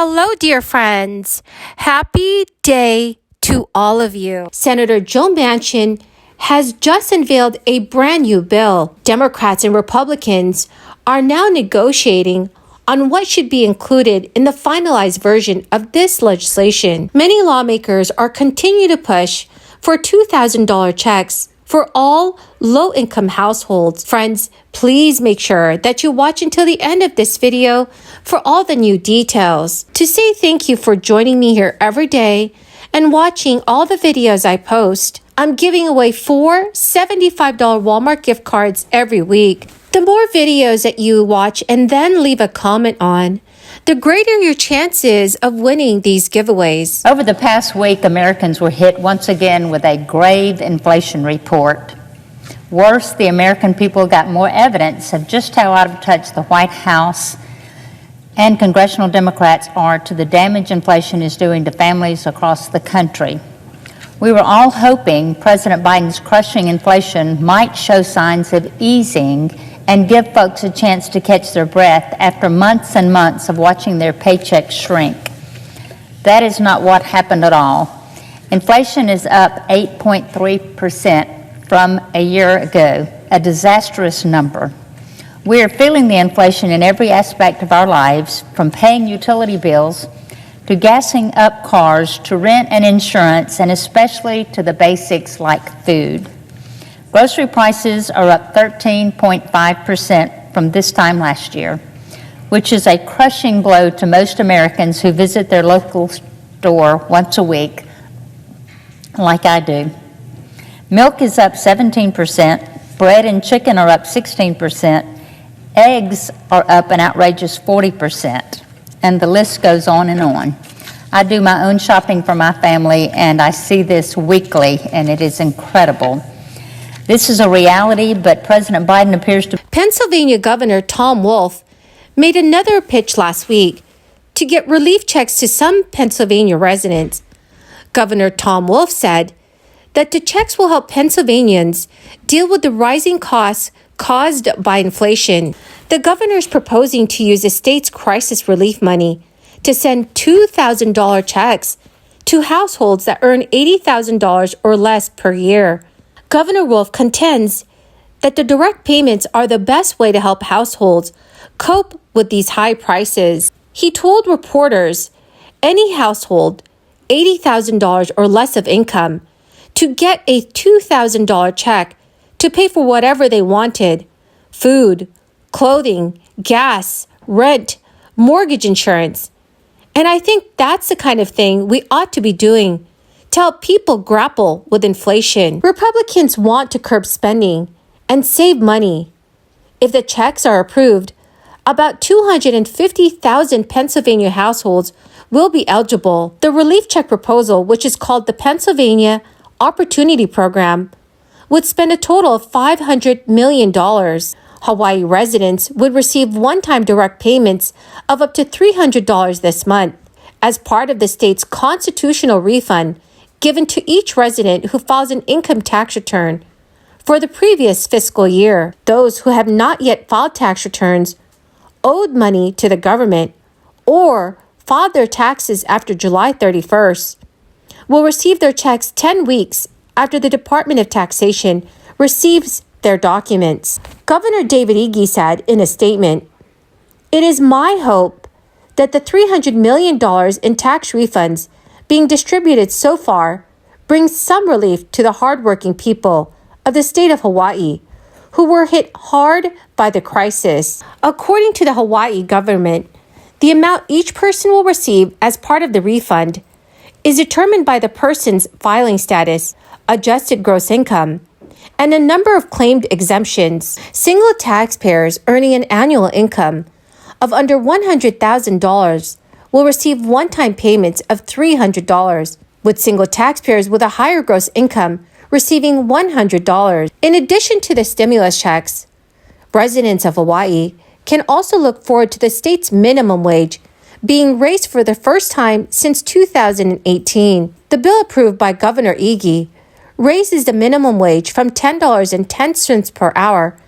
Hello, dear friends. Happy day to all of you. Senator Joe Manchin has just unveiled a brand new bill. Democrats and Republicans are now negotiating on what should be included in the finalized version of this legislation. Many lawmakers are continuing to push for $2,000 checks for all low-income households. Friends, please make sure that you watch until the end of this video for all the new details. To say thank you for joining me here every day and watching all the videos I post, I'm giving away 4 $75 Walmart gift cards every week. The more videos that you watch and then leave a comment on, the greater your chances of winning these giveaways. Over the past week, Americans were hit once again with a grave inflation report. Worse, the American people got more evidence of just how out of touch the White House and congressional Democrats are to the damage inflation is doing to families across the country. We were all hoping President Biden's crushing inflation might show signs of easing and give folks a chance to catch their breath after months and months of watching their paychecks shrink. That is not what happened at all. Inflation is up 8.3% from a year ago, a disastrous number. We are feeling the inflation in every aspect of our lives, from paying utility bills to gassing up cars to rent and insurance, and especially to the basics like food. Grocery prices are up 13.5% from this time last year, which is a crushing blow to most Americans who visit their local store once a week, like I do. Milk is up 17%, bread and chicken are up 16%, eggs are up an outrageous 40%, and the list goes on and on. I do my own shopping for my family, and I see this weekly, and it is incredible. This is a reality, but President Biden appears to... Pennsylvania Governor Tom Wolf made another pitch last week to get relief checks to some Pennsylvania residents. Governor Tom Wolf said that the checks will help Pennsylvanians deal with the rising costs caused by inflation. The governor is proposing to use the state's crisis relief money to send $2,000 checks to households that earn $80,000 or less per year. Governor Wolf contends that the direct payments are the best way to help households cope with these high prices. He told reporters any household $80,000 or less of income to get a $2,000 check to pay for whatever they wanted: food, clothing, gas, rent, mortgage insurance. And I think that's the kind of thing we ought to be doing to help people grapple with inflation. Republicans want to curb spending and save money. If the checks are approved, about 250,000 Pennsylvania households will be eligible. The relief check proposal, which is called the Pennsylvania Opportunity Program, would spend a total of $500 million. Hawaii residents would receive one-time direct payments of up to $300 this month as part of the state's constitutional refund given to each resident who files an income tax return for the previous fiscal year. Those who have not yet filed tax returns, owed money to the government, or filed their taxes after July 31st will receive their checks 10 weeks after the Department of Taxation receives their documents. Governor David Ige said in a statement, "It is my hope that the $300 million in tax refunds being distributed so far brings some relief to the hardworking people of the state of Hawaii who were hit hard by the crisis." According to the Hawaii government, the amount each person will receive as part of the refund is determined by the person's filing status, adjusted gross income, and a number of claimed exemptions. Single taxpayers earning an annual income of under $100,000 will receive one-time payments of $300, with single taxpayers with a higher gross income receiving $100. In addition to the stimulus checks, residents of Hawaii can also look forward to the state's minimum wage being raised for the first time since 2018. The bill approved by Governor Ige raises the minimum wage from $10.10 per hour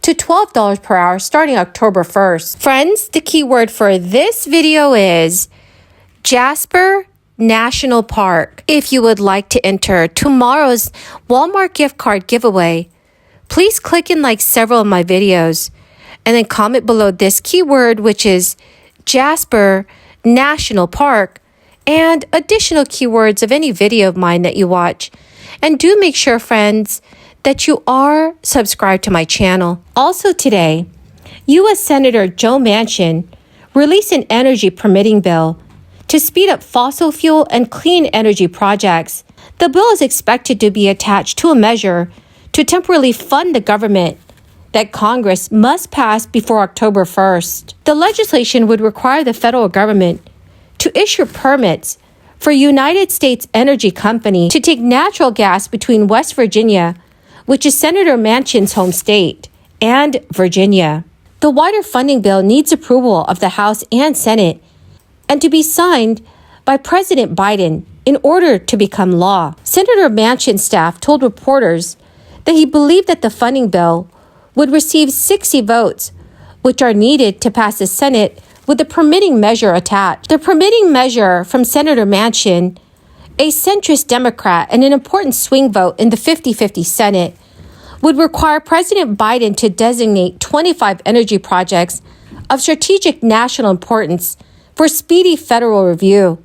to $12 per hour starting October 1st. Friends, the key word for this video is Jasper National Park. If you would like to enter tomorrow's Walmart gift card giveaway, please click and like several of my videos and then comment below this keyword, which is Jasper National Park, and additional keywords of any video of mine that you watch. And do make sure, friends, that you are subscribed to my channel. Also today, U.S. Senator Joe Manchin released an energy permitting bill to speed up fossil fuel and clean energy projects. The bill is expected to be attached to a measure to temporarily fund the government that Congress must pass before October 1st. The legislation would require the federal government to issue permits for United States Energy Company to take natural gas between West Virginia, which is Senator Manchin's home state, and Virginia. The wider funding bill needs approval of the House and Senate and to be signed by President Biden in order to become law. Senator Manchin's staff told reporters that he believed that the funding bill would receive 60 votes, which are needed to pass the Senate with the permitting measure attached. The permitting measure from Senator Manchin, a centrist Democrat and an important swing vote in the 50-50 Senate, would require President Biden to designate 25 energy projects of strategic national importance for speedy federal review.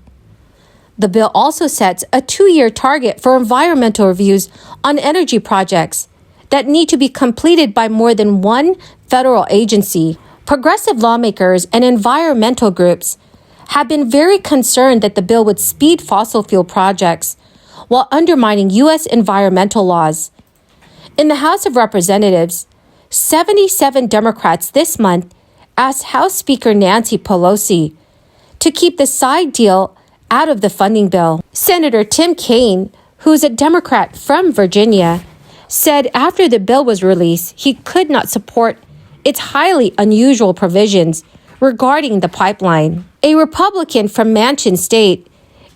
The bill also sets a 2-year target for environmental reviews on energy projects that need to be completed by more than one federal agency. Progressive lawmakers and environmental groups have been very concerned that the bill would speed fossil fuel projects while undermining U.S. environmental laws. In the House of Representatives, 77 Democrats this month asked House Speaker Nancy Pelosi to keep the side deal out of the funding bill. Senator Tim Kaine, who is a Democrat from Virginia, said after the bill was released, he could not support its highly unusual provisions regarding the pipeline. A Republican from Manchin State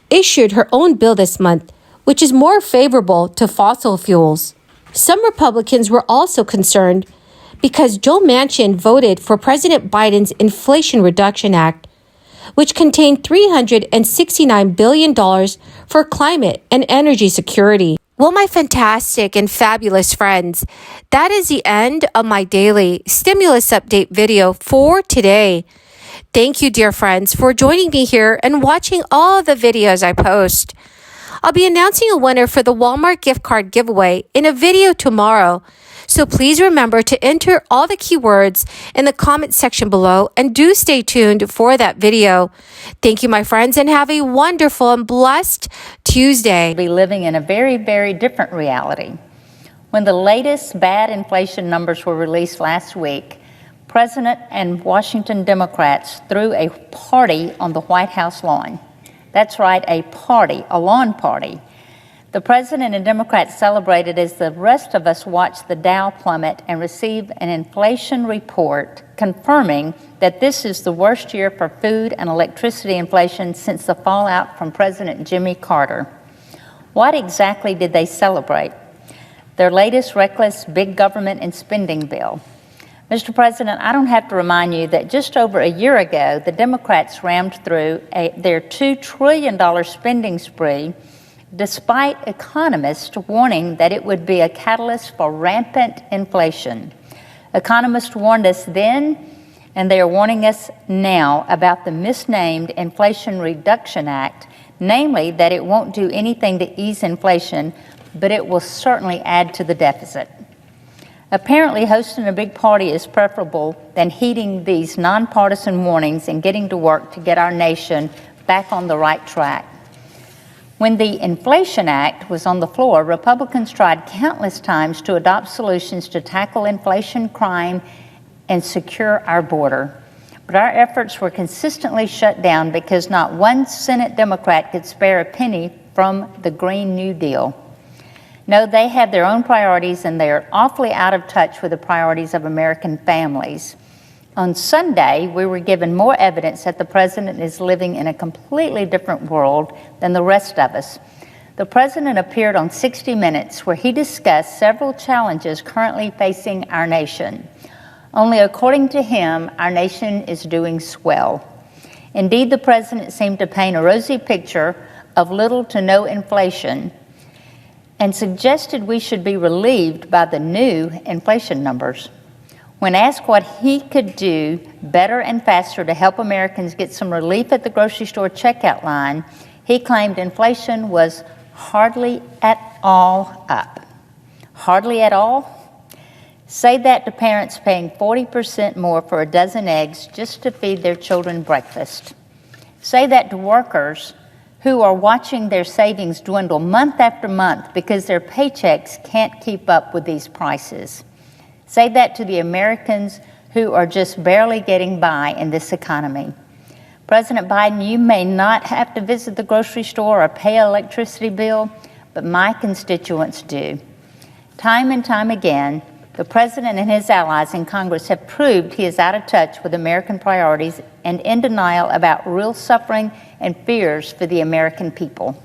issued her own bill this month, which is more favorable to fossil fuels. Some Republicans were also concerned because Joe Manchin voted for President Biden's Inflation Reduction Act, which contained $369 billion for climate and energy security. Well, my fantastic and fabulous friends, that is the end of my daily stimulus update video for today. Thank you, dear friends, for joining me here and watching all the videos I post. I'll be announcing a winner for the Walmart gift card giveaway in a video tomorrow. So please remember to enter all the keywords in the comment section below and do stay tuned for that video. Thank you, my friends, and have a wonderful and blessed Tuesday. Be living in a very, very different reality. When the latest bad inflation numbers were released last week, President and Washington Democrats threw a party on the White House lawn. That's right, a party, a lawn party. The President and Democrats celebrated as the rest of us watched the Dow plummet and receive an inflation report confirming that this is the worst year for food and electricity inflation since the fallout from President Jimmy Carter. What exactly did they celebrate? Their latest reckless big government and spending bill. Mr. President, I don't have to remind you that just over a year ago, the Democrats rammed through their $2 trillion spending spree, despite economists warning that it would be a catalyst for rampant inflation. Economists warned us then, and they are warning us now about the misnamed Inflation Reduction Act, namely that it won't do anything to ease inflation, but it will certainly add to the deficit. Apparently, hosting a big party is preferable than heeding these nonpartisan warnings and getting to work to get our nation back on the right track. When the Inflation Act was on the floor, Republicans tried countless times to adopt solutions to tackle inflation, crime, and secure our border. But our efforts were consistently shut down because not one Senate Democrat could spare a penny from the Green New Deal. No, they have their own priorities, and they are awfully out of touch with the priorities of American families. On Sunday, we were given more evidence that the president is living in a completely different world than the rest of us. The president appeared on 60 Minutes, where he discussed several challenges currently facing our nation. Only according to him, our nation is doing swell. Indeed, the president seemed to paint a rosy picture of little to no inflation and suggested we should be relieved by the new inflation numbers. When asked what he could do better and faster to help Americans get some relief at the grocery store checkout line, he claimed inflation was hardly at all up. Hardly at all? Say that to parents paying 40% more for a dozen eggs just to feed their children breakfast. Say that to workers who are watching their savings dwindle month after month because their paychecks can't keep up with these prices. Say that to the Americans who are just barely getting by in this economy. President Biden, you may not have to visit the grocery store or pay an electricity bill, but my constituents do. Time and time again, the president and his allies in Congress have proved he is out of touch with American priorities and in denial about real suffering and fears for the American people.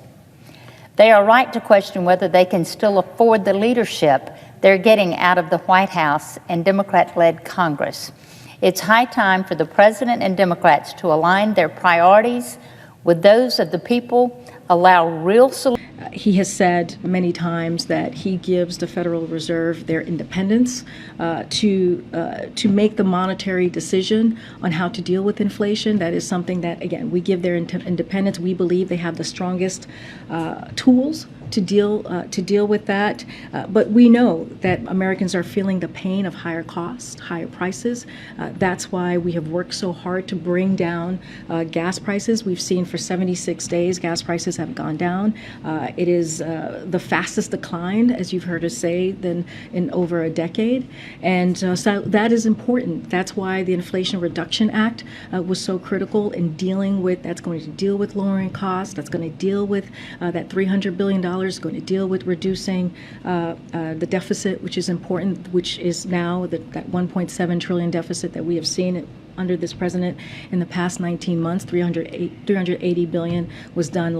They are right to question whether they can still afford the leadership they're getting out of the White House and Democrat-led Congress. It's high time for the president and Democrats to align their priorities with those of the people, allow real solutions. He has said many times that he gives the Federal Reserve their independence to make the monetary decision on how to deal with inflation. That is something that, again, we give their independence. We believe they have the strongest tools to deal with that. But we know that Americans are feeling the pain of higher costs, higher prices. That's why we have worked so hard to bring down gas prices. We've seen for 76 days gas prices have gone down. It is the fastest decline, as you've heard us say, than in over a decade. And so that is important. That's why the Inflation Reduction Act was so critical in dealing with, that's going to deal with lowering costs, that's going to deal with that $300 billion, going to deal with reducing the deficit, which is important, which is now that $1.7 trillion deficit that we have seen under this president in the past 19 months. $380 billion was done last